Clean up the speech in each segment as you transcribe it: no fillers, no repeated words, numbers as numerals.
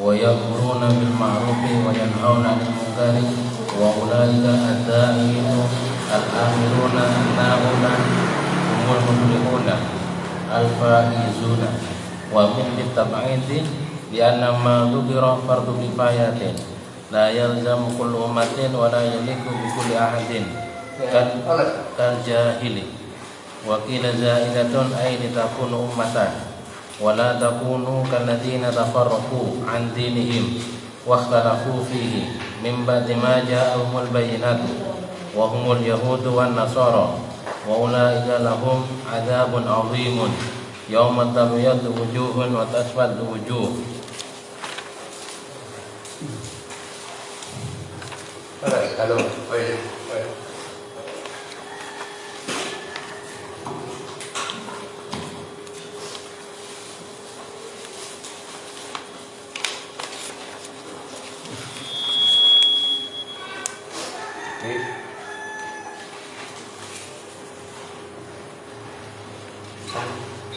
ويأمرون بالمعروف وينهون عن المنكر وأولئك الداعين الآمرون الناهون هم المفلحون الفائزون. ومن بالتبعيد لأن ما ذكر فرض كفاية لا يلزم كل أمة ولا يليق بكل أحد كالجاهل. وقيل زائدة أي لتكون أمة ولا تكونوا كالذين تفرقوا عن دينهم واختلفوا فيه من بعد ما جاءهم البينات وهم اليهود والنصارى وأولئك لهم عذاب عظيم يوم تبيض وجوه وتسود وجوه.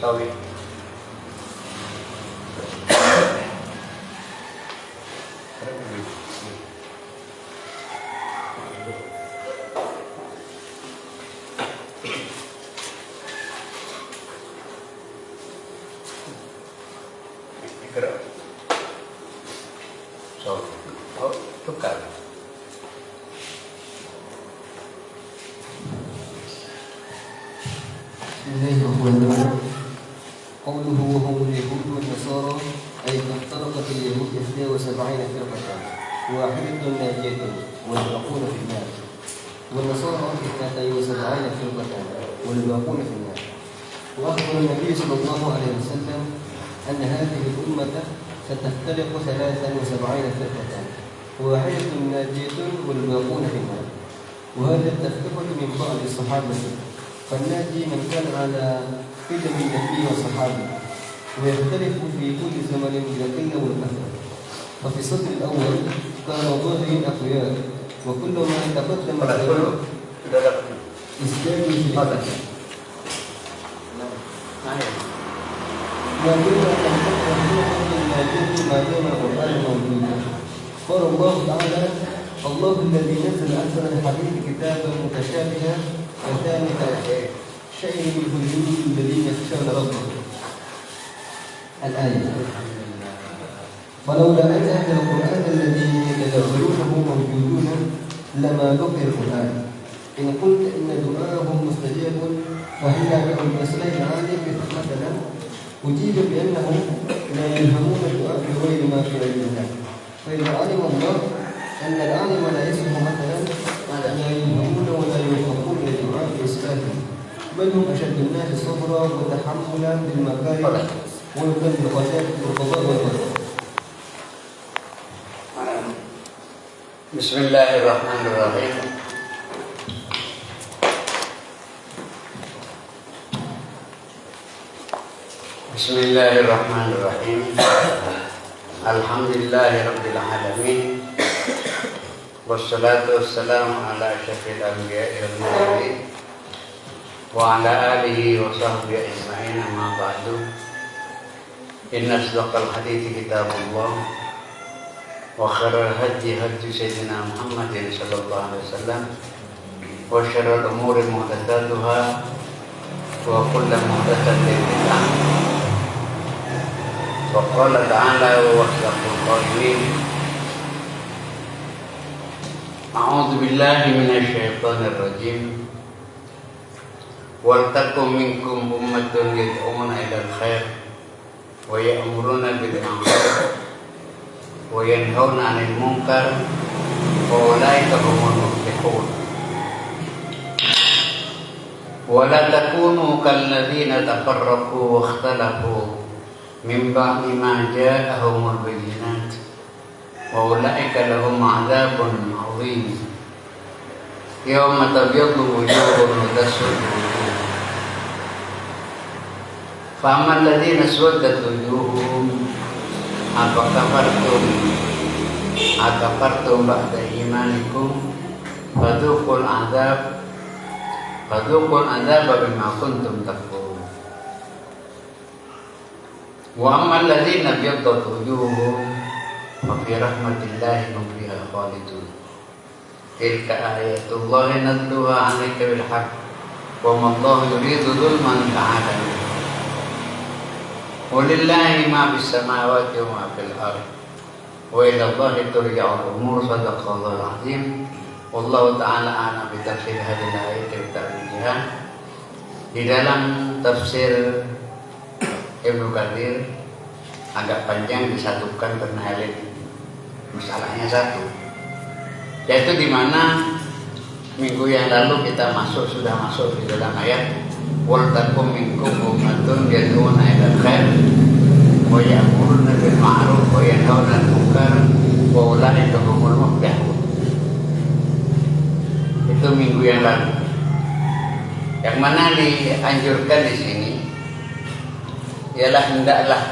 Sorry. Tukar. Bismillahirrahmanirrahim. Qawluhu wa hum al-yahud wa an-nasara ay iftaraqat al-yahud 72 firqatan wahidatun najiyatun wal baquna fi an-nar wal nasara 72 firqatan wal baquna fi an-nar. Wa akhbara an-nabiy sallallahu alaihi wasallam anna hadhihi al-ummah ستفترق 73 فرقة واحدة ناجية والباقون في النار. وهذا التفرقة من بعض الصحابة، فالناجي من كان على قدم النبي وصحابه، ويختلف في كل زمن بالقلة والكثرة. ففي الصدر الأول كان ظاهر أقوياء، وكلما تقدم الخير ازدادوا في الحدث. وكما تنتقل الروح الناجية ما دام القرآن موجودا. قال الله تعالى: الله الذي نزل أحسن الحديث كتابا متشابها وثاني شيء من الذين يخشون ربهم. الآية. فلولا أن أهل القرآن الذين يتدبرونه موجودون لما ذكر القرآن. إن قلت إن دعاءهم مستجاب فهل دعوا الإصلاح العالم مثلا؟ أجيب بأنهم لا يفهمون الدعاء بغير ما في علم الله. فإذا علم الله أن العالم لا يصلح مثلا لا يفهمون ولا يوفقون للدعاء بإصلاحه، بل هم أشد الناس صبرا وتحملا بالمكاره والقضاء والقدر. Bismillahirrahmanirrahim. Bismillahirrahmanirrahim. Alhamdulillahirabbil alamin. Wassalatu wassalamu ala asyrafil anbiya'i wal mursalin wa ala alihi wa sahbihi ajma'in, amma ba'du. Inna asdaqal hadithi kitabullah wa khairal hadyi hadyu sayyidina Muhammadin sallallahu alaihi wasallam wa syarrul umuri muhdatsatuha wa kullu muhdatsatin bid'ah. Wa qala ta'ala wa wasdaqul qawlin. A'udzu billahi minasy syaithanir rajim. Wal takum minkum ummatun yad'una ilal khair wa ya'muruna bil ma'ruf wa yanhauna 'anil munkar wa ulaika humul muflihun. Wa la takunu kal ladzina tafarraqu wa ikhtalafu min ba'di ma ja'ahumul bayyinat wa ulaika lahum 'adzabun 'adzim yawma tabyaddu wujuhun wa taswaddu wujuh. Fa ammal ladzina aswaddat wujuhum akafartum ba'da imanikum fadzuqul 'adzab bima kuntum takfurun. Wa ammal ladzina biyaddat wujuhum wa fi rahmatillahi hum fiha khalidun. Tilka ayatullahi natluha 'alaika bil haqq wa ma Allahu yuridu dzulman lil 'alamin. Walillahi ma fis samawati wa ma fil ardh wa ila Allahi turja'ul umur. Shadaqallahul 'azim. Wallahu ta'ala a'lam bi tafsir hadhihi al-ayat wa ta'wijiha. Di dalam tafsir Ibnu Katsir agak panjang disatukan karena ayat masalahnya satu, yaitu di mana minggu yang lalu kita sudah masuk di dalam ayat wal takum minkum ummatun yad'una ilal khair wa ya'muruna bil ma'ruf wa yanhauna 'anil munkar wa ulaika humul muflihun. Itu minggu yang lalu. Yang mana dianjurkan di sini ialah hendaklah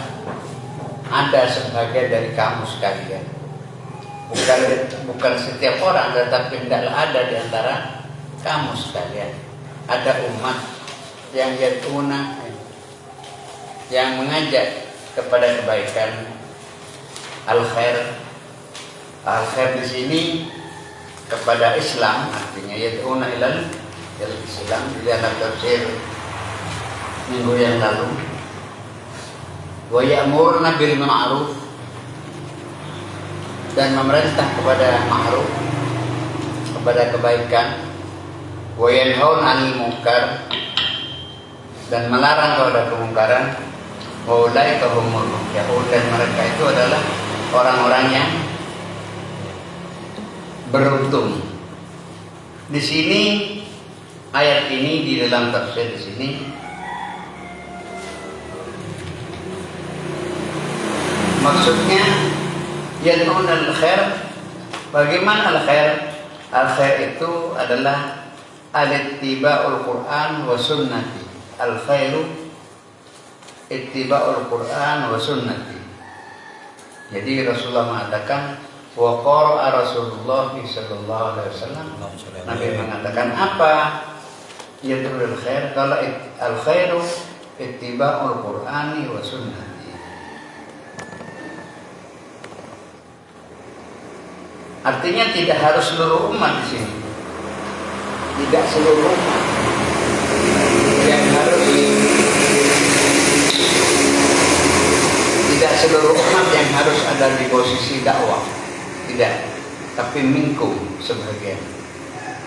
ada sebagian dari kamu sekalian, bukan setiap orang, tetapi hendaklah ada di antara kamu sekalian, ada umat yang yad'una, yang mengajak kepada kebaikan, al-khair di sini kepada Islam, artinya yad'una ilal Islam. Di dalam tafsir minggu yang lalu, wa ya'muruna bil ma'ruf, dan memerintah kepada ma'ruf, kepada kebaikan, wa yanhauna 'anil munkar, dan melarang kepada kemungkaran, wa ulaika humul muflihun, dan mereka itu adalah orang-orang yang beruntung. Di sini ayat ini di dalam tafsir di sini maksudnya yad'una al-khair. Bagaimana al-khair? Al-khair itu adalah al-ittiba'ul Qur'an wa sunnati. Al-khairu ittiba'ul Qur'an wa sunnati. Jadi Rasulullah mengatakan wa qara'a Rasulullah sallallahu alaihi wasallam. Nabi mengatakan apa? Yad'ul khair, kalau al-khairu ittiba'ul Qur'ani wa sunnati. Artinya tidak harus seluruh umat di sini. Tidak seluruh umat yang harus, tidak seluruh umat yang harus ada di posisi dakwah. Tidak, tapi minkum sebagian.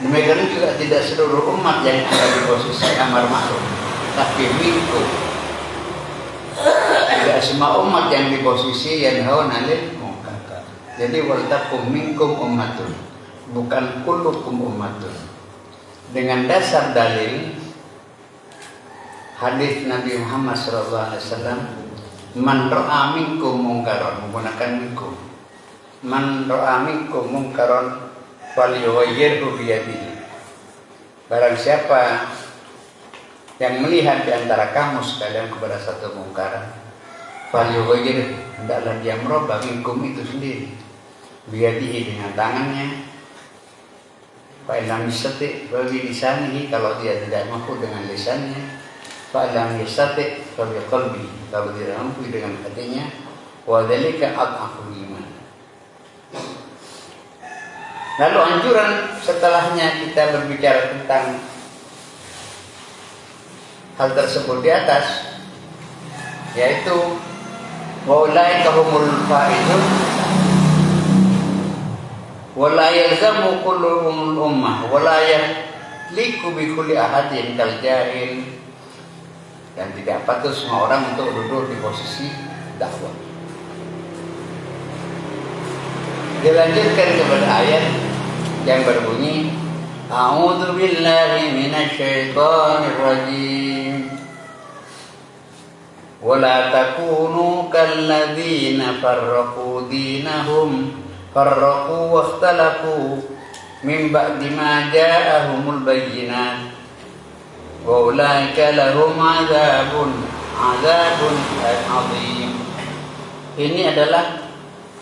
Demikian juga tidak seluruh umat yang ada di posisi amar ma'ruf, tapi minkum. Tidak semua umat yang di posisi yanhauna 'anil munkar. Jadi wal takum minkum ummatun, bukan kullukum ummatun. Dengan dasar dalil hadis Nabi Muhammad SAW, man ra'a minkum munkaron, menggunakan minkum. Man ra'a minkum munkaron falyughayyirhu biyadihi. Barang siapa yang melihat di antara kamu sekalian kepada satu mungkaran, falyughayyirhu, hendaklah dia merubah minkum itu sendiri, biyadihi, dengan tangannya. Fa illam yastati' fa bi lisanihi, kalau dia tidak mampu dengan lisannya. Fa illam yastati' fa bi qalbihi, kalau tidak mampu dengan hatinya. Wa dzalika adhaful iman. Lalu anjuran setelahnya kita berbicara tentang hal tersebut di atas, yaitu wa ulaika humul faizun wa la yalzamu kullu ummah wa la yaliku bi kulli ahadin kal jahil, dan tidak patut semua orang untuk duduk di posisi dakwah. Dilanjutkan kepada ayat yang berbunyi a'udzu billahi minasyaitonir rajim wa la takunu kalladzina farraqu dinahum farraqu wakhtalafu min ba'di ma ja'ahumul bayyinat wa ulaika lahum 'adzabun 'adzim. Ini adalah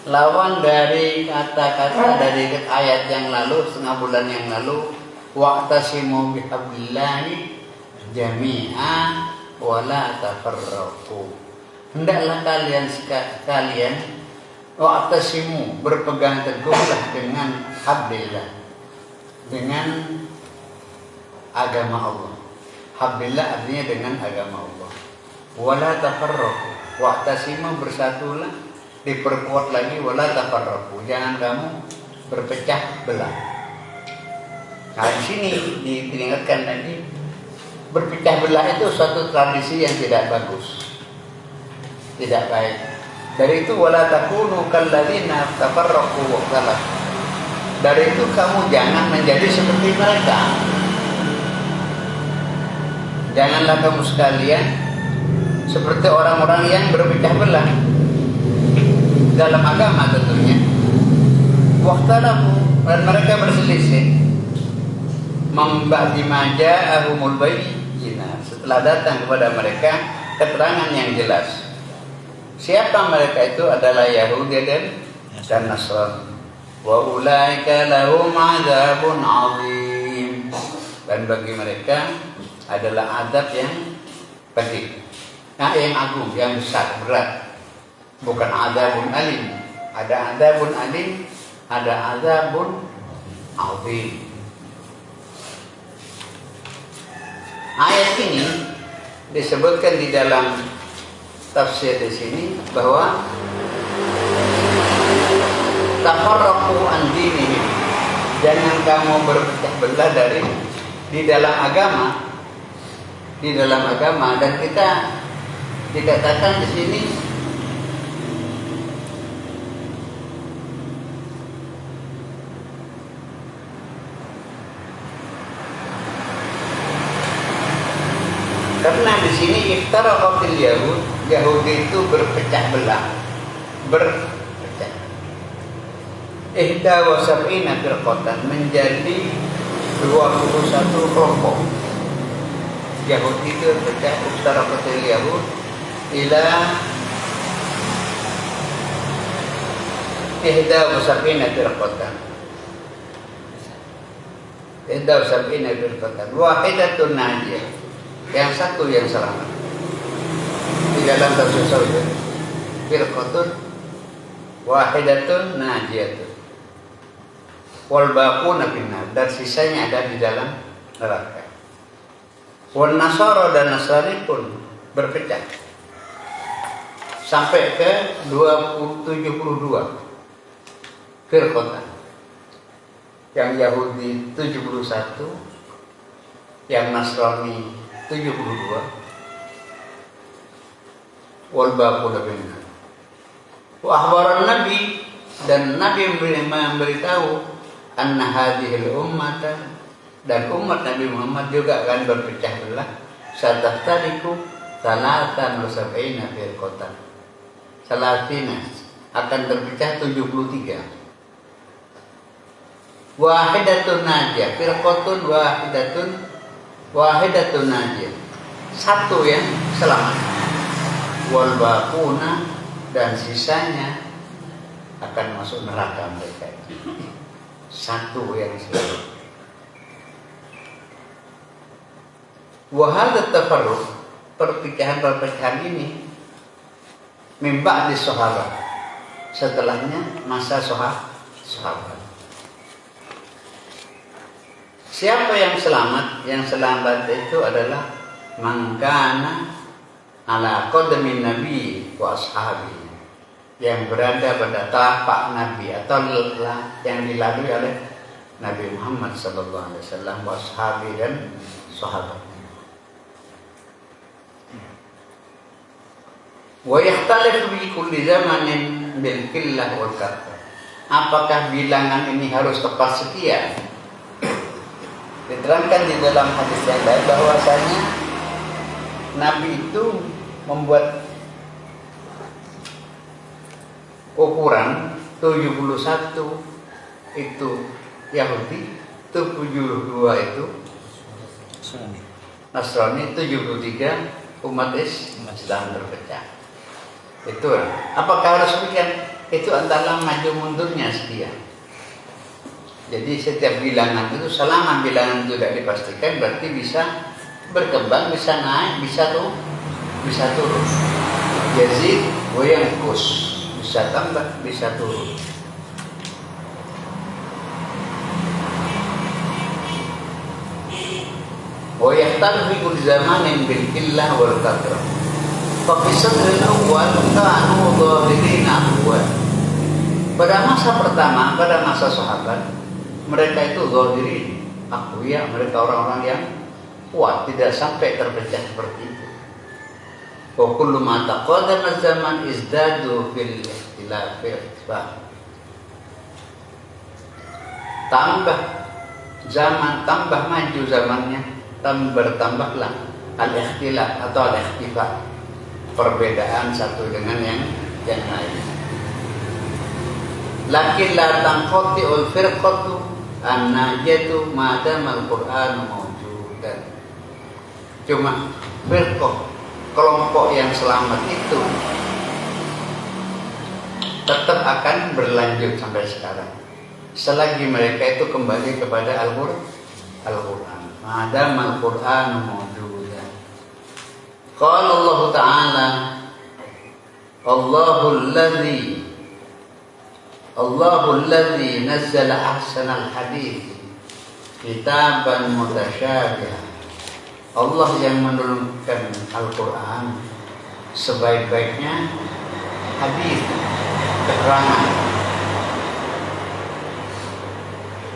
lawan dari kata-kata dari ayat yang lalu, setengah bulan yang lalu, wa'tasimu bihablillahi jami'a wa la tafarraqu. Hendaklah kalian Wa'tasimu, berpegang teguhlah dengan hablillah, dengan agama Allah. Hablillah artinya dengan agama Allah. Wala tafarraqu, wa'tasimu, bersatulah, diperkuat lagi, wala tafarraqu, jangan kamu berpecah belah. Nah, di sini diingatkan tadi, berpecah belah itu suatu tradisi yang tidak bagus, tidak baik. Dari itu wala takunu kalladzina tafarraqu wa ikhtalafu. Dari itu kamu jangan menjadi seperti mereka. Janganlah kamu sekalian seperti orang-orang yang berpecah belah dalam agama tentunya. Wa ikhtalafu, dan mereka berselisih. Memba'di ma ja'ahumul bayyinah, setelah datang kepada mereka keterangan yang jelas. Siapa mereka itu? Adalah Yahudi dan Nasrani. Wa ulaika lahum 'adzabun 'adzim, dan bagi mereka adalah azab yang pedih. Nah, yang agung, yang besar, berat. Bukan adzabun alim. Ada adzabun alim, ada adzabun 'adzim. Ayat ini disebutkan di dalam tafsir di sini bahwa tafarraqu an dinihim, jangan kamu berpecah belah di dalam agama, dan kita dikatakan di sini karena di sini iftaraqatil Yahudi itu berpecah belah, berpecah. Ihda wa sab'ina firqatan, menjadi 21 kelompok. Yahudi itu berpecah, iftaraqatil Yahud ila ihda wa sab'ina firqatan. Ihda wa sab'ina firqatan, wahidatun najiyah, yang satu yang selamat. Di dalam tafsir Saudi, firqatun wahidatun najiyatun wal baquna finnar, dan sisanya ada di dalam neraka. Wan Nasara, dan Nasrani pun berpecah sampai ke 72 firqatan. Yang Yahudi 71, yang Nasrani 72, wal baquna finnar. Wa akhbaran Nabi, dan Nabi memberitahu anna hadhil ummata, dan umat Nabi Muhammad juga akan berpecah belah. Sataftariku salatan wa sab'ina firqatan, salatina, akan terpecah 73. Wahidatun najiyah, firqatun wahidatun najiyah, satu yang selamat. Wal baquna, dan sisanya akan masuk neraka mereka. Satu yang selamat. Wa hadza tafarruq, perpecahan ini min ba'di sahabat, setelahnya masa sahabat. Siapa yang selamat? Yang selamat itu adalah mangkana ala qadamin nabi wa ashabi, yang berada pada tapak Nabi atau yang dilalui oleh Nabi Muhammad sallallahu alaihi wasallam, wa ashabi, dan sahabatnya. Wa yakhtalifu bi kulli zamanin bil qillah wal kathra. Apakah bilangan ini harus tepat sekian? Diterangkan di dalam hadis yang lain bahwasanya Nabi itu membuat ukuran 71 itu Yahudi, 72 itu Nasrani, 73 umat Islam berpecah. Itu apakah harus demikian? Itu antara maju mundurnya sekian. Jadi setiap bilangan itu, selama bilangan itu tidak dipastikan, berarti bisa berkembang, bisa naik, bisa turun. Yazid wa yanqus, bisa bisa tambah, bisa turun. Wa yahtalifu bi zamanin bil qillah wal kathrah. Fa fi sadril awwal kanu dhahirin awwal. Pada masa pertama, pada masa sahabat, mereka itu dhahirin, aqwiya, mereka orang-orang yang kuat, tidak sampai terpecah seperti itu. Wa kullu ma taqaddama zaman izdadu fil ikhtilaf tambah zaman, tambah maju zamannya, bertambahlah al-ikhtilaf atau al-ikhtifah, perbedaan satu dengan yang lain. Lakin la tanqati'ul firqatu an-najatu ma dama al-Qur'anu mawjudan. Cuma firqah, kelompok yang selamat itu tetap akan berlanjut sampai sekarang selagi mereka itu kembali kepada Al-Qur'an. Madam Al-Qur'an mawjudan. Qala Allah Ta'ala, Allahu alladzi nazzala ahsanal hadits kitaban mutasyabihan. Allah yang menurunkan Al-Qur'an sebaik-baiknya hadis, keterangan.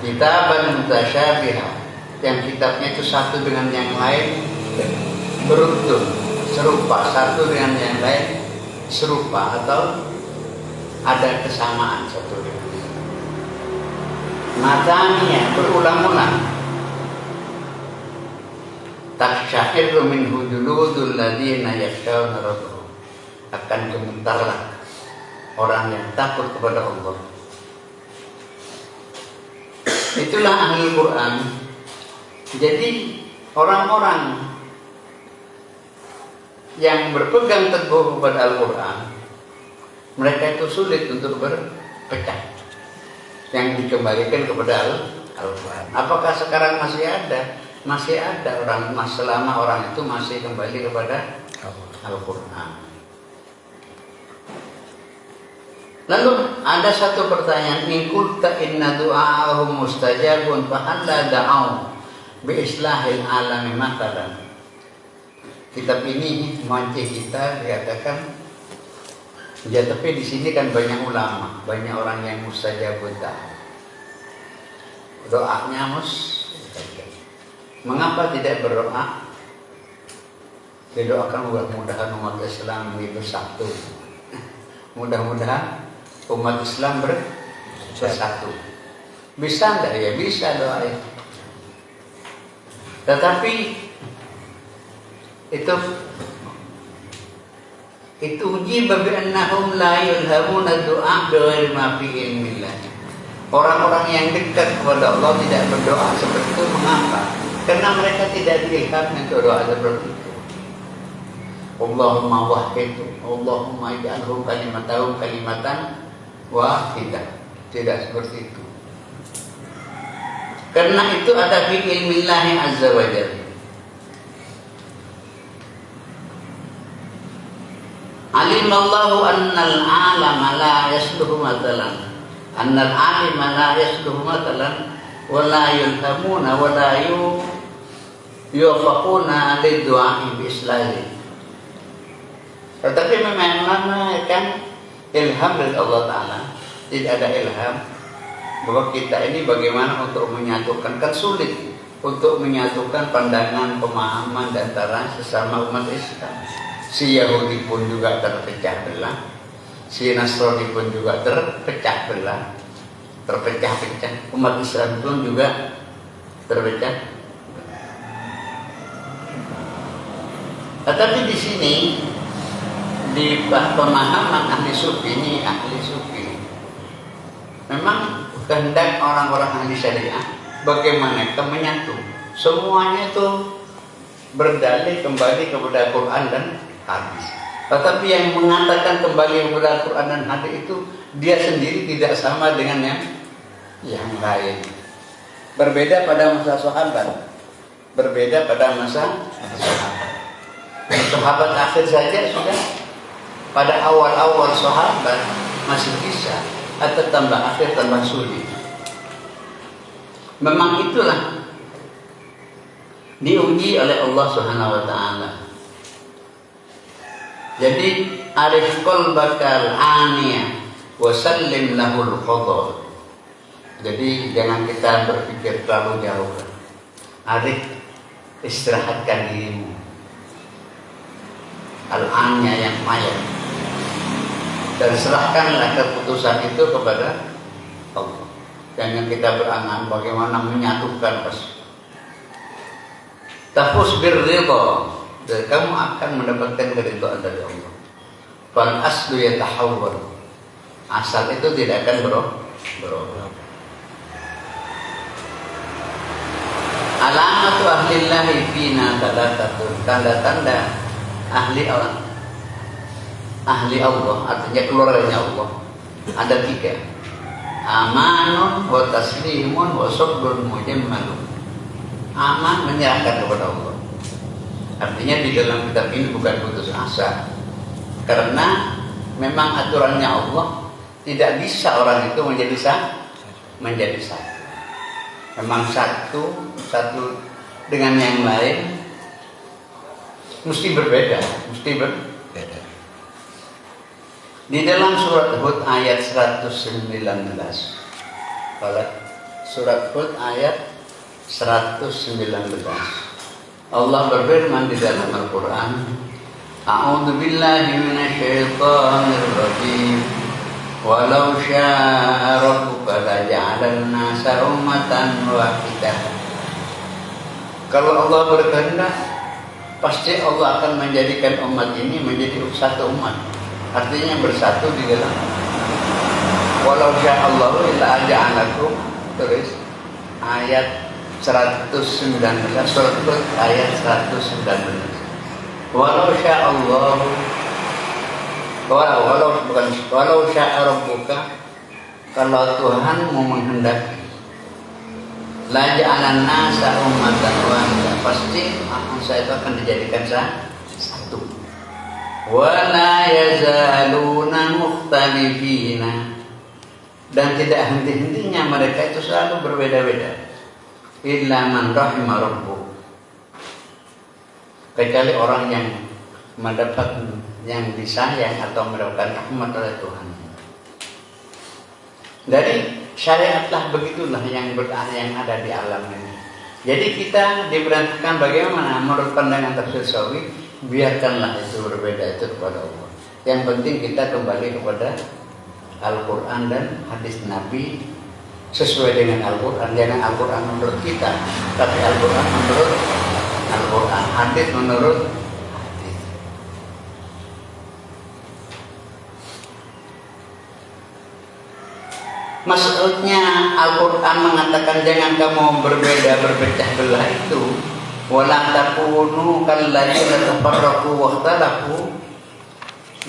Kitaban mutasyabihan, yang kitabnya itu satu dengan yang lain beruntun, serupa, satu dengan yang lain serupa atau ada kesamaan satu dengan yang lain. Matanya berulang-ulang. Taksyahiru minhu juludul ladzina yakhshawna rabbahum. Akan gemetarlah orang yang takut kepada Allah. Itulah ahli Quran. Jadi orang-orang yang berpegang teguh kepada Al-Quran, mereka itu sulit untuk berpecah, yang dikembalikan kepada Al-Quran. Apakah sekarang masih ada? Masih ada orang, selama orang itu masih kembali kepada Al-Quran. Lalu ada satu pertanyaan, in qulta inna du'a'ahum mustajabun fa hal la da'au bi islahil alami matalan. Kitab ini monceh kita dikatakan, ya tapi di sini kan banyak ulama, banyak orang yang mustajabun doanya mustajab. Mengapa tidak berdoa? Didoakan mudah-mudahan umat Islam ini bersatu. Mudah-mudahan umat Islam bersatu. Bisa enggak? Ya bisa doa itu. Tetapi itu uji babi annahum la yulhamuna du'a bighairi ma fi ilmillah. Orang-orang yang dekat kepada Allah tidak berdoa seperti itu. Mengapa? Karena mereka tidak diilham untuk doa seperti itu. Allahumma wahhid, Allahumma ij'alhum kalimatahum kalimatan wahidah. Tidak seperti itu. Karena itu ada fi ilmillahi azza wa jalla. Alimallahu annal alama la yasluhu matalan, annal alima la yasluhu matalan, wa la yulhamuna wa la yuwafaquna liddu'a'i bi'islahi. Tetapi memang kan ilham dari Allah Ta'ala. Tidak ada ilham bahwa kita ini bagaimana untuk menyatukan, kan sulit untuk menyatukan pandangan, pemahaman antara sesama umat Islam. Si Yahudi pun juga terpecah belah, si Nasrani pun juga terpecah belah, terpecah-pecah. Umat Islam pun juga terpecah. Tetapi di sini di pemahaman ahli sufi ini, ahli sufi memang kehendak orang-orang ahli syariah bagaimana kita menyatu. Semuanya itu berdalih kembali kepada Quran dan hadis. Tetapi yang mengatakan kembali kepada Quran dan hadis itu dia sendiri tidak sama dengan yang lain. Berbeda pada masa sahabat, berbeda pada masa sahabat. Sahabat akhir saja sudah pada awal-awal sahabat masih bisa, atau tambah akhir tambah sulit. Memang itulah diuji oleh Allah Subhanahu wa taala. Jadi arif qalbakal aniyah wa sallim lahul khadar. Jadi jangan kita berpikir terlalu jauh. Arif, istirahatkan dirimu. Al-aniyah yang maya. Dan serahkanlah keputusan itu kepada Allah. Jangan kita berangan bagaimana menyatukan tafus birridha, dan kamu akan mendapatkan keridhaan dari Allah. Fal aslu yatahawwal, asal itu tidak akan berubah. Alamatu ahlillahi fina thalathatun, tanda-tanda ahli Allah, artinya keluarganya Allah ada 3. Amanun wa taslimun wa sabrun mujammalun. Aman, menyerahkan kepada Allah. Artinya di dalam kitab ini bukan putus asa, karena memang aturannya Allah, tidak bisa orang itu menjadi satu. Memang satu dengan yang lain mesti berbeda. Di dalam surat Hud ayat 119, surat Hud ayat 119, Allah berfirman di dalam Al-Quran, A'udzu billahi minasyaitonir rajim. Walau syaa rabbuka laja'alan nasa ummatan wahidah. Kalau Allah berkehendak, pasti Allah akan menjadikan umat ini menjadi satu umat. Artinya bersatu di dalam. Walau syaa Allahu illa ja'alakum, terus ayat 119, surat Hud ayat 119. Walau syaa Allah, walau syaa rabbuka, kalau Tuhanmu menghendaki, la ja'alan nasa ummatan wahidah, pasti manusia itu akan dijadikan satu. Wala yazaluna mukhtalifina, dan tidak henti-hentinya mereka itu selalu berbeda-beda. Illa man rahima rabbuk, kecuali orang yang mendapat, yang disayang atau mendapatkan rahmat oleh Tuhan. Dari syariatlah begitulah yang ada di alam ini. Jadi kita diperhatikan bagaimana menurut pandangan tafsir Sawi, biarkanlah itu berbeda itu kepada Allah. Yang penting kita kembali kepada Al-Quran dan hadis Nabi sesuai dengan Al-Quran. Jangan Al-Quran menurut kita, tapi Al-Quran menurut Al-Quran, hadis menurut hadis. Maksudnya Al-Quran mengatakan jangan kamu berbeda, berpecah belah itu. Wala takunu kalladzina tafarraqu wakhtalafu,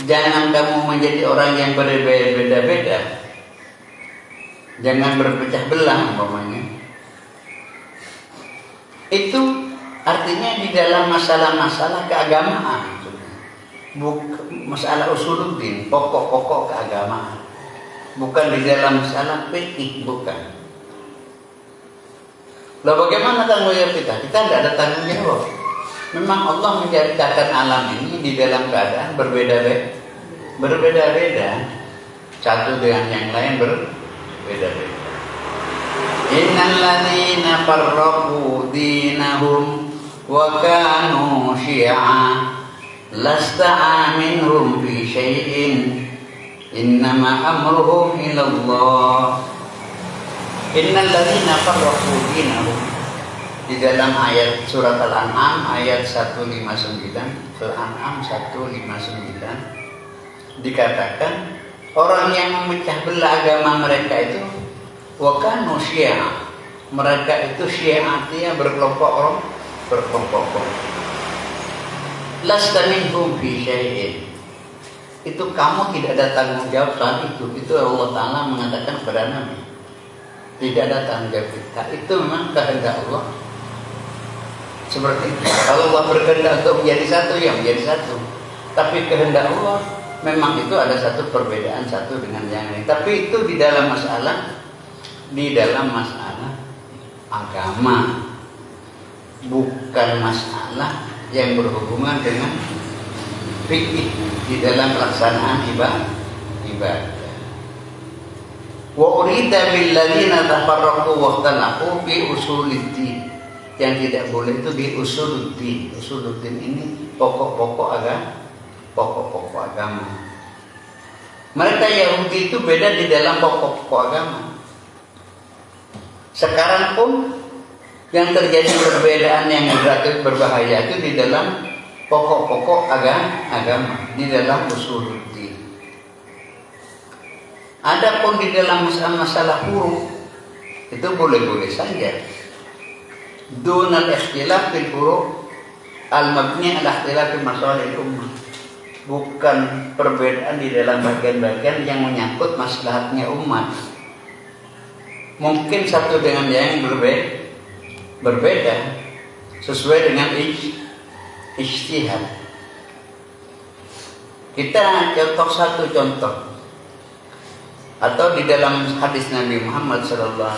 jangan kamu menjadi orang yang berbeda-beda, jangan berpecah belah umpamanya. Itu artinya di dalam masalah-masalah keagamaan, masalah usuluddin, pokok-pokok keagamaan, bukan di dalam masalah fikih, bukan. Lalu bagaimana tanggung jawab kita? Kita tidak ada tanggung jawab. Memang Allah menciptakan alam ini di dalam keadaan berbeda-beda, satu dengan yang lain berbeda-beda. Innal ladzina farraqu dinahum wa kanu syi'a lasta minhum fi syai'in innama amruhum ila Allah. Innal ladzina farraqu dinahum, di dalam ayat surat Al-An'am ayat 159, Al-An'am 159 dikatakan orang yang memecah belah agama mereka itu wa kanu syi'a, mereka itu syi'a, artinya berkelompok. Lasta minhum fi syai'in, itu kamu tidak ada tanggung jawab soal itu. Itu Allah Ta'ala mengatakan kepada Nabi, tidak ada tanggung jawab kita. Itu memang kehendak Allah seperti itu. Kalau Allah berkehendak untuk menjadi satu, ya menjadi satu. Tapi kehendak Allah memang itu ada satu perbedaan satu dengan yang lain. Tapi itu di dalam masalah agama, bukan masalah yang berhubungan dengan fikih di dalam pelaksanaan ibadah. Wa urida bil ladzina tafarraqu wa ikhtalafu fi usuluddin. Yang tidak boleh itu di usuluddin. Usuluddin ini pokok-pokok agama. Mereka Yahudi itu beda di dalam pokok-pokok agama. Sekarang pun yang terjadi perbedaan yang berbahaya itu di dalam pokok-pokok agama, di dalam usuluddin. Adapun di dalam masalah huruf itu boleh-boleh saja. Dunal ikhtilaf fil huruf al-mabni ala ikhtilaf fil masalih ummah. Bukan perbedaan di dalam bagian-bagian yang menyangkut maslahatnya umat. Mungkin satu dengan yang berbeda sesuai dengan ijtihad. Kita satu contoh. Atau di dalam hadis Nabi Muhammad SAW,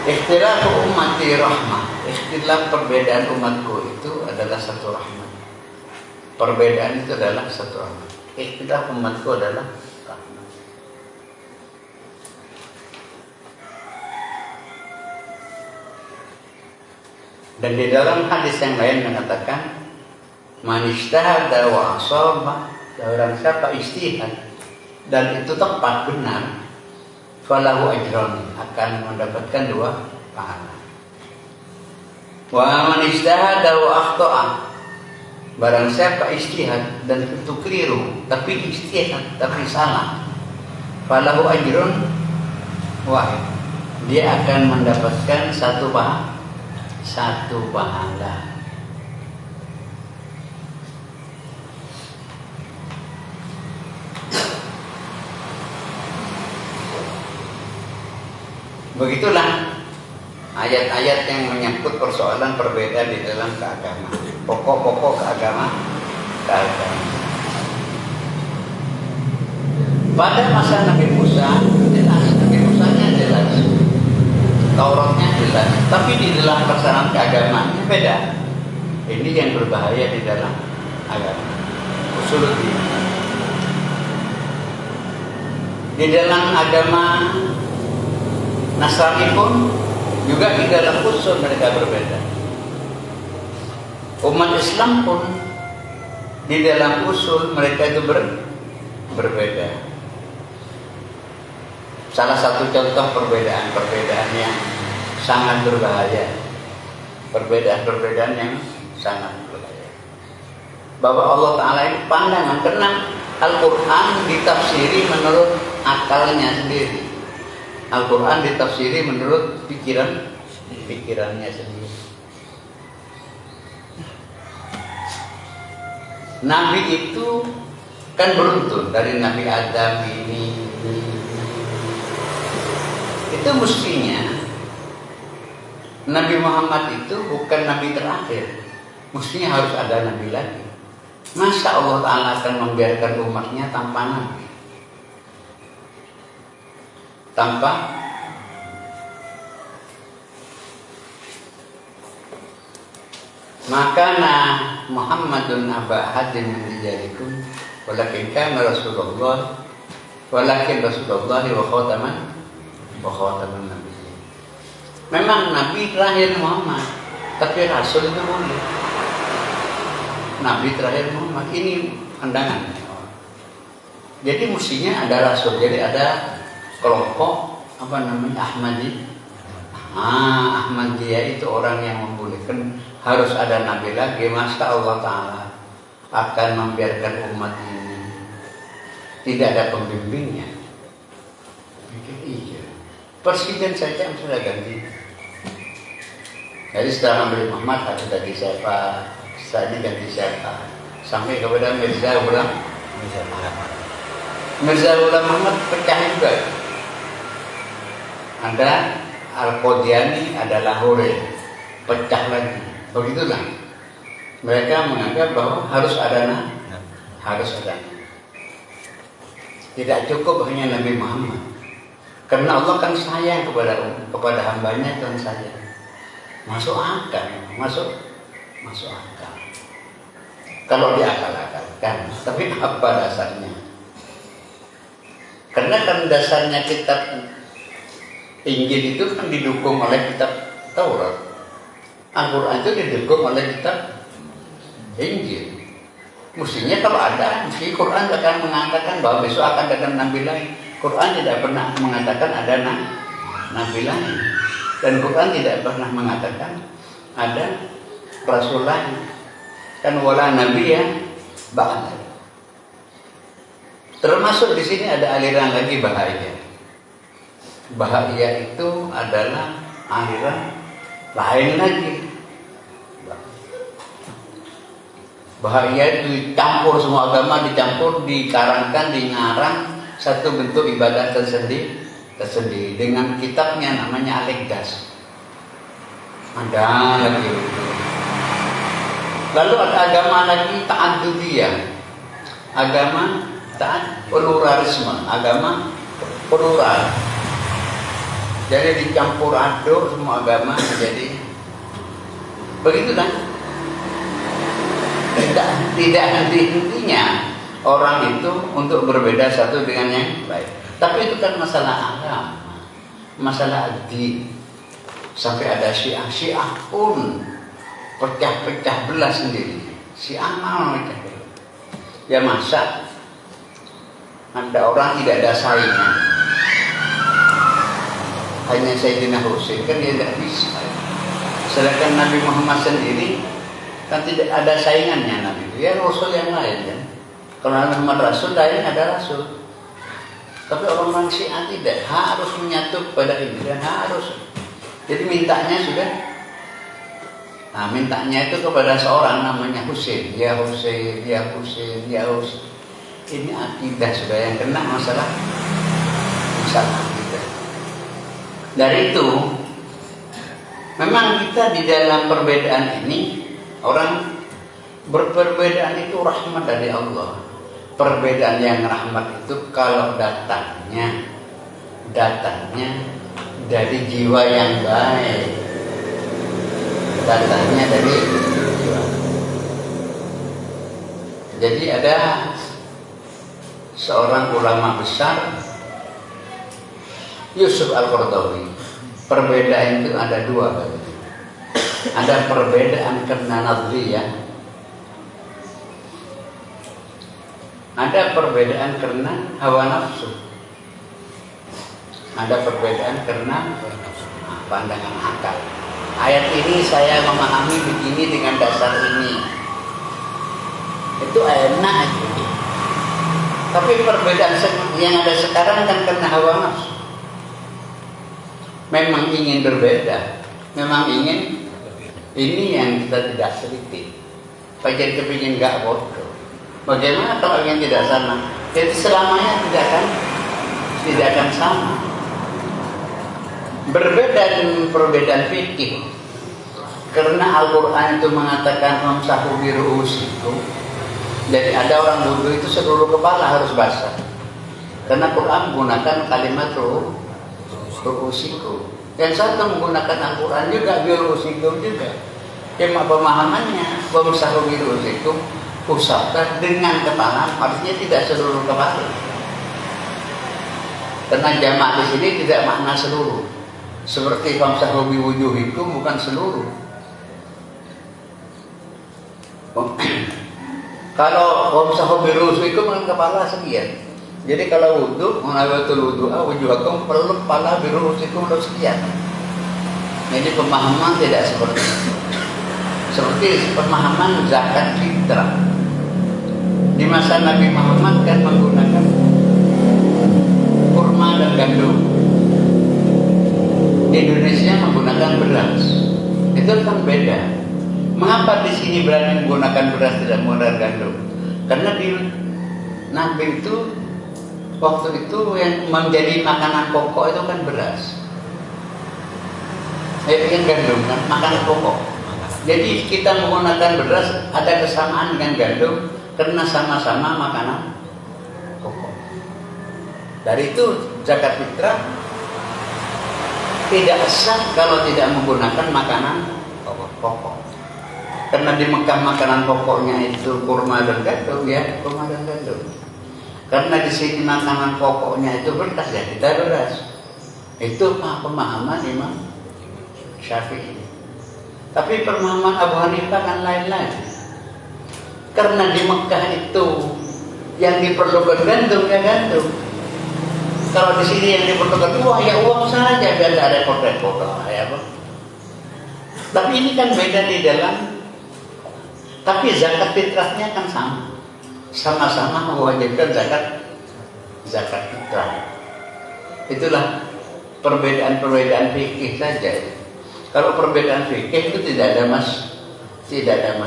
ikhtilaf ummati rahmah. Ikhtilaf perbedaan umatku itu adalah satu rahmat. Perbedaan itu adalah satu rahmat. Ikhtilaf umatku adalah rahmat. Dan di dalam hadis yang lain mengatakan, man ijtahada wa asaba, orang siapa ijtihad dan itu tepat benar, falahu ajran, akan mendapatkan 2 pahala. Wa man ijtahada wa akhta'a, barang siapa ijtihad dan itu keliru, tapi ijtihad tapi salah, falahu ajrun wahid, dia akan mendapatkan satu pahala. Begitulah ayat-ayat yang menyangkut persoalan perbedaan di dalam keagamaan, pokok-pokok keagamaan. Pada masa Nabi Musa jelas, Nabi Musanya jelas, Tauratnya jelas, tapi di dalam pelaksanaan keagamaannya beda. Ini yang berbahaya di dalam agama. Usuluddin. Di dalam agama Nasrani pun juga di dalam usul mereka berbeda. Umat Islam pun di dalam usul mereka itu berbeda. Salah satu contoh perbedaan yang sangat berbahaya. Perbedaan yang sangat berbahaya. Bahwa Allah Ta'ala ini pandangan, karena Al-Quran ditafsiri menurut akalnya sendiri. Al-Quran ditafsiri menurut pikirannya sendiri. Nabi itu kan beruntun dari Nabi Adam ini. Itu mestinya Nabi Muhammad itu bukan Nabi terakhir. Mestinya harus ada Nabi lagi. Masa Allah Ta'ala akan membiarkan umatnya tanpa Nabi? Makana Muhammadun aba hadin min rijalikum walakin kana Rasulullah wa khataman nabiyyin. Memang Nabi terakhir Muhammad, tapi Rasul itu boleh. Nabi terakhir Muhammad, ini pandangan. Jadi mestinya ada Rasul, jadi ada kelompok Ahmadiyah itu orang yang membolehkan harus ada Nabi lagi. Masa Allah Ta'ala akan membiarkan umat ini tidak ada pembimbingnya? Iya. Presiden saja yang sudah ganti. Jadi setelah Nabi Muhammad harus ganti siapa, setelahnya ganti siapa, sampai kepada Mirza Ghulam Muhammad pecah juga. Ada Al-Qadiani, ada Lahore, pecah lagi. Begitulah. Mereka menganggap bahwa harus ada harus adanya. Tidak cukup hanya Nabi Muhammad. Karena Allah kan sayang kepada hambanya dan sayang. Masuk akal, masuk akal. Kalau diakal-akalkan, tapi apa dasarnya? Karena kan dasarnya kitab Injil itu kan didukung oleh kitab Taurat. Al-Quran itu didukung oleh kitab Injil. Mestinya kalau ada, mesti Quran akan mengatakan bahwa besok akan datang nabi lain. Quran tidak pernah mengatakan ada nabi lain. Dan Quran tidak pernah mengatakan ada rasul lain. Kan wala nabiyya ba'da. Termasuk di sini ada aliran lagi bahaya. Bahaya itu adalah aliran lain lagi. Bahaya itu dicampur, semua agama dicampur, dikarangkan, dingarang satu bentuk ibadah tersendiri dengan kitabnya namanya Al-Iqdas. Ada lagi. Lalu ada agama lagi ta'addudiyah. Agama pluralisme, agama plural. Jadi dicampur aduk semua agama menjadi begitulah. Tidak henti-hentinya orang itu untuk berbeda satu dengan yang lain. Tapi itu kan masalah agama, masalah adi. Sampai ada Syiah pun pecah-pecah belah sendiri. Syiah mau pecah belah. Ya masa ada orang tidak ada saingan, hanya Sayyidina Husain, kan dia tidak bisa. Sedangkan Nabi Muhammad sendiri kan tidak ada saingannya Nabi itu. Ya Rasul yang lain kan. Kalau Nabi Muhammad Rasul, lain ada Rasul. Tapi orang-orang Syiah tidak, harus menyatu pada ini dan harus. Jadi mintanya sudah. Nah, mintanya itu kepada seorang namanya Husain. Ya Husain, ya Husain, ya Husain. Ini akidah sudah yang kena masalah akidah. Dari itu, memang kita di dalam perbedaan ini, orang berperbedaan itu rahmat dari Allah. Perbedaan yang rahmat itu kalau datangnya dari jiwa yang baik. Datangnya dari jiwa. Jadi ada seorang ulama besar, Yusuf Al-Qaradawi. Perbedaan itu ada dua. Ada perbedaan karena nadriyah, ada perbedaan karena hawa nafsu, ada perbedaan karena pandangan akal. Ayat ini saya memahami begini dengan dasar ini, itu enak aja. Tapi perbedaan yang ada sekarang kan karena hawa nafsu. Memang ingin berbeda, memang ingin. Ini yang kita tidak teliti. Bagian kepingin nggak bodoh. Bagaimana kalau yang tidak sama? Jadi selamanya tidak akan sama. Berbeda dengan perbedaan fikih. Karena Al-Quran itu mengatakan amsahu bi ru'usikum. Jadi ada orang wudhu itu seluruh kepala harus basah. Karena Quran menggunakan kalimat ru'usikum. Yang satu menggunakan Al-Quran juga bi ru'usikum juga. Cuma pemahamannya amsahu bi ru'usikum, usapkan dengan kepala, artinya tidak seluruh kepala. Karena jamak di sini tidak makna seluruh. Seperti famsahu bi wujuhikum bukan seluruh. Kalau famsahu bi ru'usikum dengan kepala sekian. Jadi kalau wudu, menawatul wudu'a wujuhakum perlu kepala bi ru'usikum sekian. Jadi pemahaman tidak seperti itu. Seperti pemahaman zakat fitrah. Di masa Nabi Muhammad kan menggunakan kurma dan gandum. Di Indonesia menggunakan beras. Itu kan beda. Mengapa di sini berani menggunakan beras tidak menggunakan gandum? Karena di Nabi itu waktu itu yang menjadi makanan pokok itu kan beras. Yang gandum kan makanan pokok. Jadi kita menggunakan beras ada kesamaan dengan gandum, karena sama-sama makanan pokok. Dari itu zakat fitrah tidak sah kalau tidak menggunakan makanan pokok. Karena di Mekah makanan pokoknya itu kurma dan gandum, ya, kurma dan gandum. Karena di sini makanan pokoknya itu beras, ya tidak beras. Itu pemahaman Imam Syafi'i. Tapi pemahaman Abu Hanifah kan lain lagi. Karena di Mekah itu yang diperlukan gandum, ya gandum. Kalau di sini yang diperlukan uang, ya uang saja, biar tidak ada repot-repot, ya apa. Tapi ini kan beda di dalam. Tapi zakat fitrahnya kan sama-sama mewajibkan zakat fitrah. Itulah perbedaan fikih saja. Kalau perbedaan fikih itu tidak ada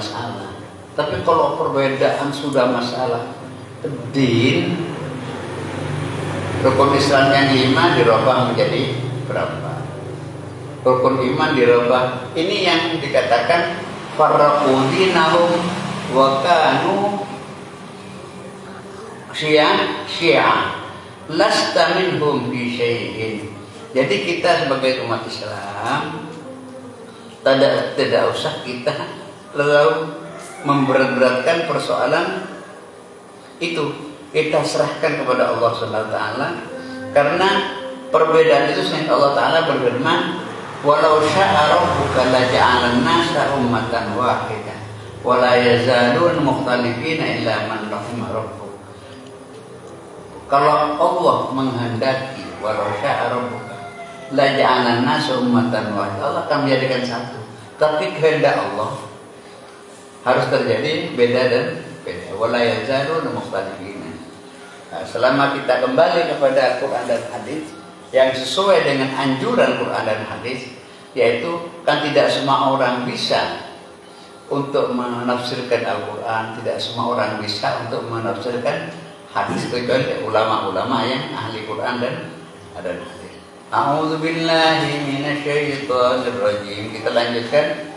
masalah. Tapi kalau perbedaan sudah masalah din, rukun Islam yang 5 dirubah menjadi berapa? Rukun iman dirubah. Ini yang dikatakan farraqu dinahum wa kanu syi'a lasta minhum bi syai'in. Jadi kita sebagai umat Islam tidak usah kita lalu memberat-beratkan persoalan itu. Kita serahkan kepada Allah Subhanahu wa taala, karena perbedaan itu sehingga Allah taala berfirman, walau syaa rabbuka laja'alan nasa ummatan wahidah wa la yazalun mukhtalifina illa man rahima rabbuk. Kalau Allah menghendaki, walau syaa rabbuka laja'alan nasa ummatan wahidah, Allah akan menjadikan satu. Tapi kehendak Allah harus terjadi beda dan beda. Wa la yazalun mukhtalifina. Nah, selama kita kembali kepada Al-Quran dan hadis yang sesuai dengan anjuran Quran dan hadis, yaitu kan tidak semua orang bisa untuk menafsirkan Al-Quran, tidak semua orang bisa untuk menafsirkan hadis, kecuali ulama-ulama yang ahli Quran dan hadis. A'udzubillahi minasyaitonirrajim. Kita lanjutkan.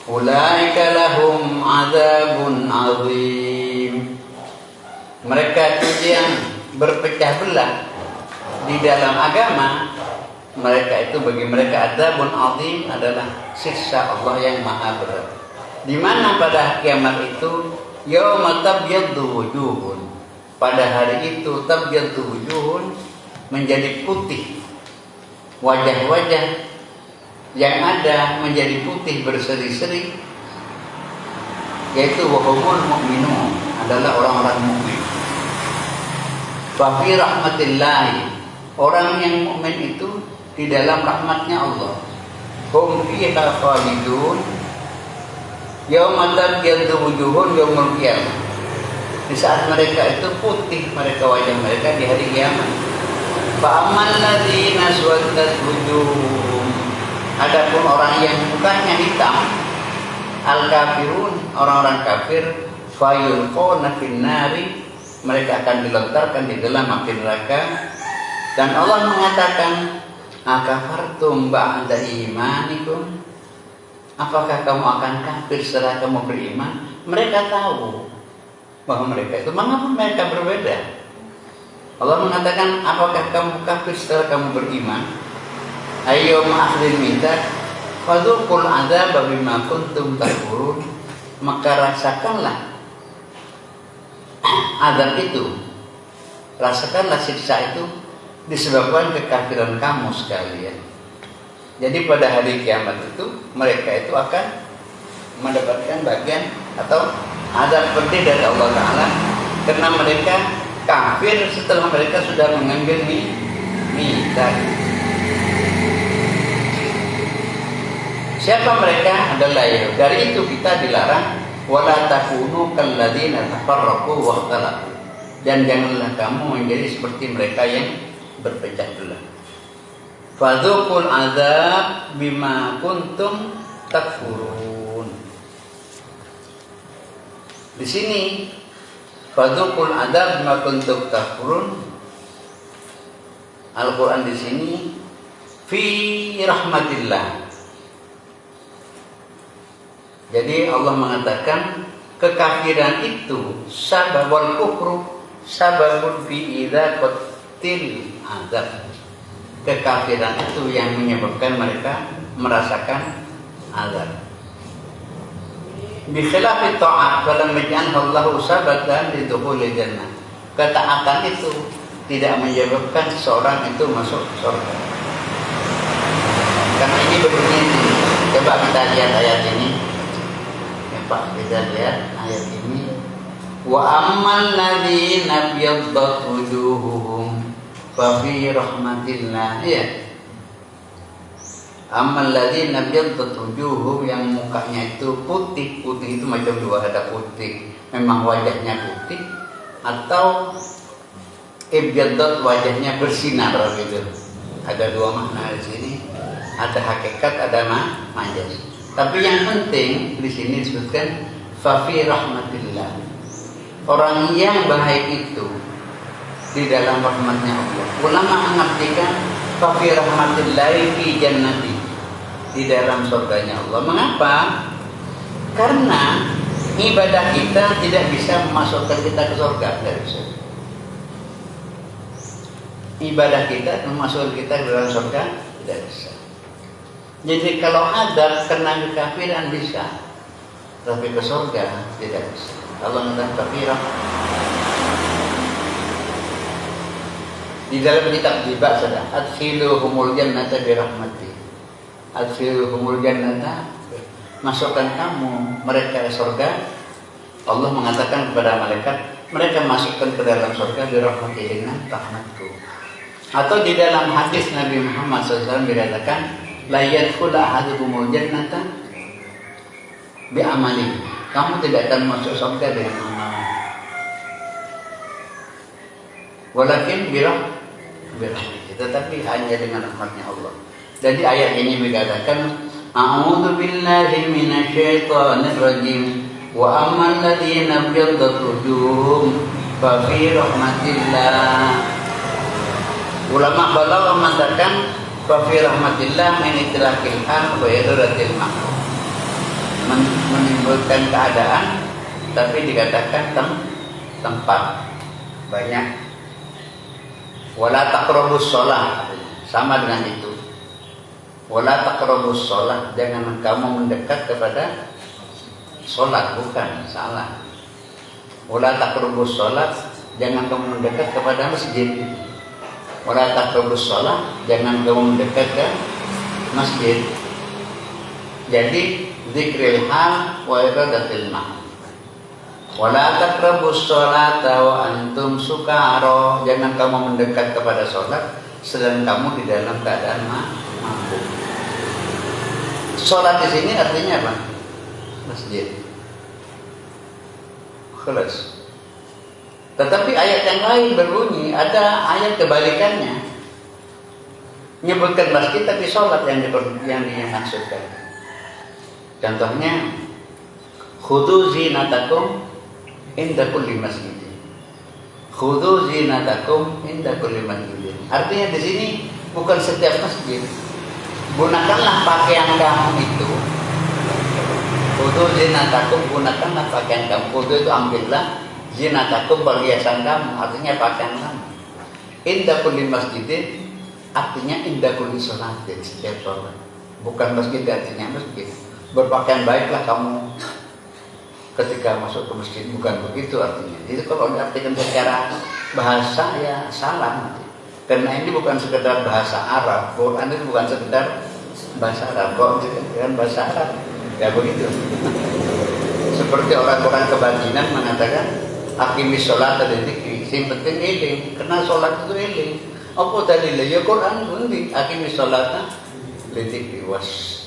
Ulaika lahum adzabun azim. Mereka itu yang berpecah belah di dalam agama, mereka itu bagi mereka adzabun azim adalah siksa Allah yang maha berat. Di mana pada kiamat itu yauma tabyaddu wujuhun. Pada hari itu tabyaddu wujuhun, menjadi putih wajah-wajah yang ada menjadi putih berseri-seri, yaitu wahumul mu'minun, adalah orang-orang mukmin. Fa fi rahmatillahi, orang yang mukmin itu di dalam rahmatnya Allah. Hum fiha khalidun yauma tabyaddu wujuhun yaumul qiyamah. Di saat mereka itu putih mereka wajah mereka di hari kiamat. Fa ammal ladzina aswaddat wujuhum, adapun orang yang mukanya hitam, al-kafirun, orang-orang kafir, fayulquna finnari, mereka akan dilontarkan di dalam api neraka. Dan Allah mengatakan, akafartum ba'da imanikum, apakah kamu akan kafir setelah kamu beriman? Mereka tahu bahwa mereka itu, mengapa mereka berbeda? Allah mengatakan, apakah kamu kafir setelah kamu beriman? Ayyum akhlil mitak fadzuqul adzaba bima kuntum takfurun, maka rasakanlah azab itu, rasakanlah siksa itu disebabkan kekafiran kamu sekalian. Jadi pada hari kiamat itu mereka itu akan mendapatkan bagian atau azab pedih dari Allah Ta'ala, karena mereka kafir setelah mereka sudah mengambil mitak. Siapa mereka? Adalah Yahudi. Dari itu kita dilarang wala takunu kalladzina tafarraqu wa ikhtalafu, dan janganlah kamu menjadi seperti mereka yang berpecah belah. Fadzuqul adzab bima kuntum takfurun. Di sini fadzuqul adzab bima kuntum takfurun. Al-Qur'an di sini fi rahmatillah. Jadi Allah mengatakan kekafiran itu sababul kufru sababun fi idzaqatil azab. Kekafiran itu yang menyebabkan mereka merasakan azab. Bi khilafi ta'at falam yaj'alhu Allahu sabatan lidukhulil jannah. Ketaatan itu tidak menyebabkan seseorang itu masuk surga. Karena ini begini, coba kita lihat ayat ini. Ya Pak, kita lihat ayat ini. Wa ammal ladzina biyaddat wujuhuhum fa fi rahmatillah. Ya. Ammal ladzina biyaddat wujuhum, yang mukanya itu putih. Putih itu macam dua, ada putih memang wajahnya putih, atau ibyadat wajahnya bersinar gitu. Ada dua makna di sini. Ada hakikat, ada majaz. Tapi yang penting di sini disebutkan fa fi rahmatillah. Orang yang baik itu di dalam rahmatnya Allah. Ulama mengartikan fa fi rahmatillah fi jannati, di dalam surganya Allah. Mengapa? Karena ibadah kita tidak bisa memasukkan kita ke surga, tidak bisa. Ibadah kita memasukkan kita ke dalam surga tidak bisa. Jadi kalau ada kena kekafiran bisa, tapi ke surga tidak bisa. Allah mengatakan kafirah. Di dalam kitab Tiba sudah adkhiluhumul jannata bi rahmati. Adkhiluhumul jannata, masukkan kamu mereka ke surga. Allah mengatakan kepada malaikat, mereka masukkan ke dalam surga bi rahmati, dengan rahmatku. Atau di dalam hadis Nabi Muhammad SAW dikatakan la yadkhulu ahadukumul jannata bi amali. Kamu tidak akan masuk surga dengan amal. Walakin birahmati, tetapi hanya dengan rahmatnya Allah. Jadi ayat ini mengatakan a'udzu billahi minasyaitonir rajim wa ammal ladzina biyaddat wujuhum fa fi rahmatillah. Ulama balaghah mengatakan fa fi rahmatillah min itlaqil hal wa idaratil ma'ruf, menimbulkan keadaan tapi dikatakan tempat. Banyak. Wala taqrabus shalah, sama dengan itu. Wala taqrabus shalah, jangan kamu mendekat kepada salat, bukan, salah. Wala taqrabus shalah, jangan kamu mendekat kepada masjid. Wala taqrabus shalah, jangan kamu mendekat ke masjid. Jadi zikril hal wa iradatil ma'ruf. Wala taqrabus sholata wa antum sukara, jangan kamu mendekat kepada sholat sedang kamu di dalam keadaan mabuk. Sholat di sini artinya apa? Masjid. Khalas. Tetapi ayat yang lain berbunyi, ada ayat kebalikannya, menyebutkan masjid tapi sholat yang dimaksudkan. Contohnya, khudhu zinatakum inda kulli masjid. Khudhu zinatakum inda kulli masjid. Artinya di sini bukan setiap masjid. Gunakanlah pakaian kamu itu. Khudhu zinatakum, gunakanlah pakaian kamu. Khudhu itu ambillah, zinatakum perhiasan kamu, artinya pakaian kamu. Inda kulli masjid, artinya inda kulli sholatin, setiap sholat. Bukan masjid artinya masjid. Berpakaian baiklah kamu ketika masuk ke masjid, bukan begitu artinya. Itu kalau diartikan secara bahasa ya salah. Karena ini bukan sekedar bahasa Arab. Quran itu bukan sekedar bahasa Arab. Kalau dengan bahasa Arab ya begitu. Seperti orang-orang kebatinan mengatakan aqimis sholat dan dzikri, sing penting eling. Karena sholat itu eling. Apa dalilnya? Ya Quran bunyi aqimis sholat dan dzikri. Was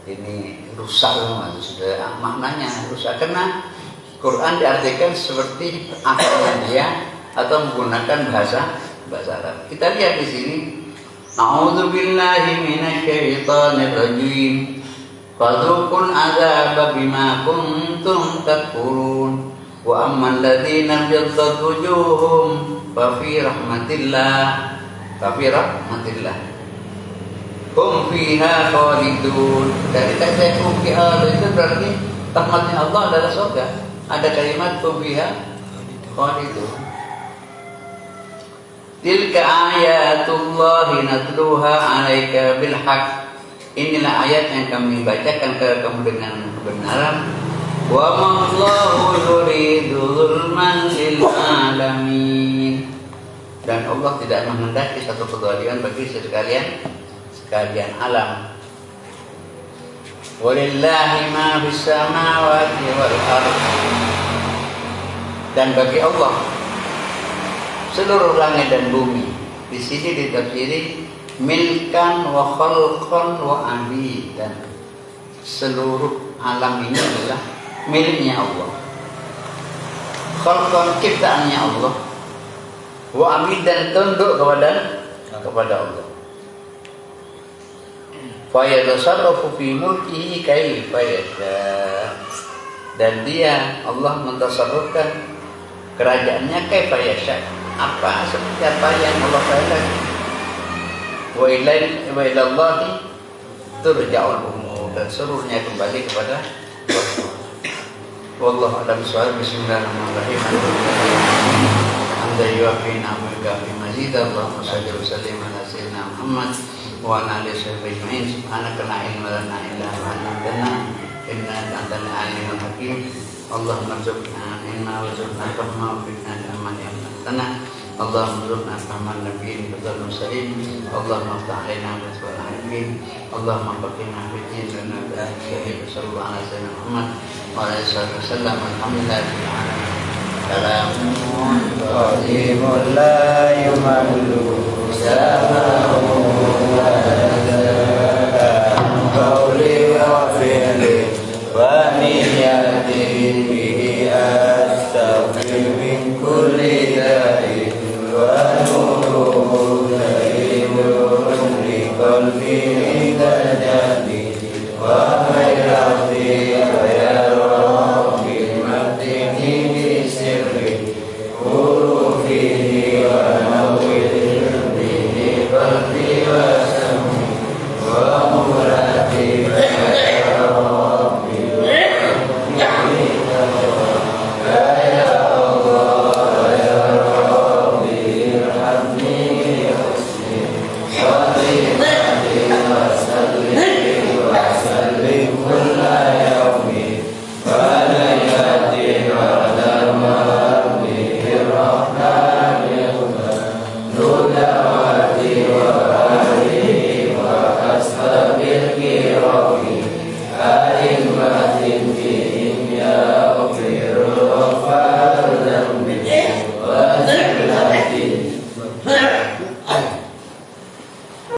ini rusak memang, sudah maknanya rusak karena Quran diartikan seperti asalnya dia atau menggunakan bahasa Arab. Kita lihat di sini, a'udzubillahi minasyaitonir rajim. Fadzuqul adzaba bima kuntum takfurun. Wa ammal ladzina biyaddat wujuhum fa fi rahmatillah. Fa fi rahmatillah. Hum fiha khalidun. Dari kata hum fiha itu berarti Rahmatnya Allah adalah surga. Ada kalimat fiha khalidun. Tilka ayatullahi natluha 'alaika bil haqq. Inilah ayat yang kami bacakan ke kamu dengan kebenaran. Wa mallahu yuridu zulman lil alamin. Dan Allah tidak menghendaki satu kezaliman bagi sekalian alam. Walillahi ma fis samawati wal ardh. Dan bagi Allah seluruh langit dan bumi. Di sini ditafsiri milkan wa khalqan wa abidan. Seluruh alam ini adalah miliknya Allah. Khalqan ciptaannya Allah. Wa abidan tunduk kepada Allah. Fa yatasarrafu fi mulkihi kaifa yasha. Dan dia Allah mentasarrufkan kerajaannya kaifa yasha. Apa seperti apa yang Allah kehendaki. Wa ilallahi turja'ul umur. Dan seluruhnya kembali kepada Allah. Wallahu a'lam bishawab. Bismillahirrahmanirrahim. Anda yuafina amrika fi mazid. Allahumma shalli wa sallim ala sayyidina Muhammad wa ala alihi wa sahbihi. Subhanaka la ilma lana illa ma 'allamtana innaka antal alimul hakim. Allahumma rzuqna ilma warzuqna fahma wa fitna amman ya'lamtana. Allahumma rzuqna fahman nabiyyin wa mursalin. Allahumma aftah alaina wa tusbal alamin. Allahumma faqihna fi din lana bi sallallahu ala sayyidina Muhammad wa ala alihi wa sallam. Alhamdulillah rabbil alamin. Salamun qadimul la yumallu samahu wa qawli wa fi'li wa niyatin bihi astaghfir min kulli da'in wa nuru da'imun li qalbi tajadi wa khairati wa ya rabbi matini bi sirri urufihi wa nawwir bihi qalbi wa sam'i wa murati wa ya rabbi Yeah.